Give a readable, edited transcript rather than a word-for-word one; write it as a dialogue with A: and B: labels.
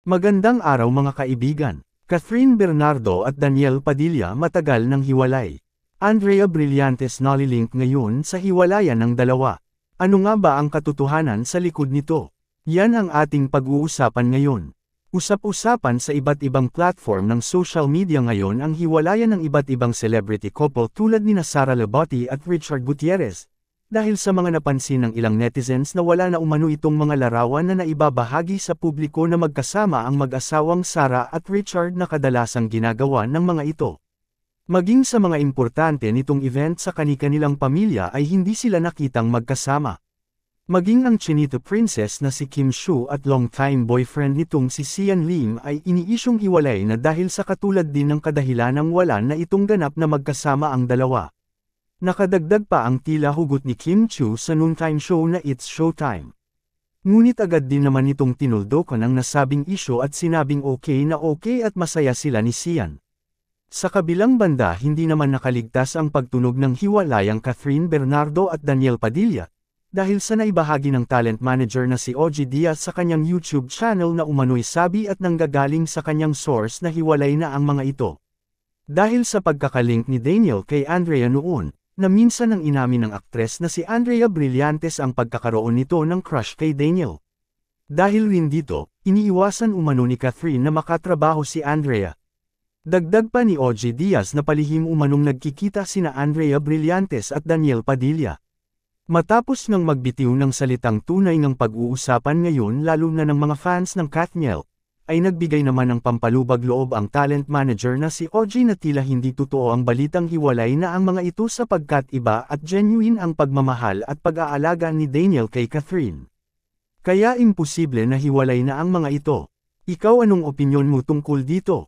A: Magandang araw mga kaibigan. Catherine Bernardo at Daniel Padilla matagal nang hiwalay. Andrea Brillantes nalilink ngayon sa hiwalayan ng dalawa. Ano nga ba ang katotohanan sa likod nito? Yan ang ating pag-uusapan ngayon. Usap-usapan sa iba't ibang platform ng social media ngayon ang hiwalayan ng iba't ibang celebrity couple tulad ni Sara Labati at Richard Gutierrez. Dahil sa mga napansin ng ilang netizens na wala na umano itong mga larawan na naibabahagi sa publiko na magkasama ang mag-asawang Sara at Richard na kadalasang ginagawa ng mga ito. Maging sa mga importante nitong event sa kani-kanilang pamilya ay hindi sila nakitang magkasama. Maging ang Chinito Princess na si Kim Chiu at long-time boyfriend nitong si Sian Lim ay iniisyong hiwalay na dahil sa katulad din ng kadahilanang wala na itong ganap na magkasama ang dalawa. Nakadagdag pa ang tila hugot ni Kim Chiu sa noontime show na It's Showtime. Ngunit agad din naman itong tinuldokan ang nasabing isyo at sinabing okay at masaya sila ni Sian. Sa kabilang banda hindi naman nakaligtas ang pagtunog ng hiwalayang Catherine Bernardo at Daniel Padilla, dahil sa naibahagi ng talent manager na si OG Diaz sa kanyang YouTube channel na umano'y sabi at nanggagaling sa kanyang source na hiwalay na ang mga ito. Dahil sa pagkakalink ni Daniel kay Andrea noon, na minsan ang inamin ng aktres na si Andrea Brillantes ang pagkakaroon nito ng crush kay Daniel. Dahil rin dito, iniiwasan umano ni Catherine na makatrabaho si Andrea. Dagdag pa ni OG Diaz na palihim umanong nagkikita sina Andrea Brillantes at Daniel Padilla. Matapos ngang magbitiw ng salitang tunay ng pag-uusapan ngayon lalo na ng mga fans ng Katniel, ay nagbigay naman ng pampalubag loob ang talent manager na si OG na tila hindi totoo ang balitang hiwalay na ang mga ito sapagkat iba at genuine ang pagmamahal at pag-aalaga ni Daniel kay Catherine. Kaya imposible na hiwalay na ang mga ito. Ikaw anong opinyon mo tungkol dito?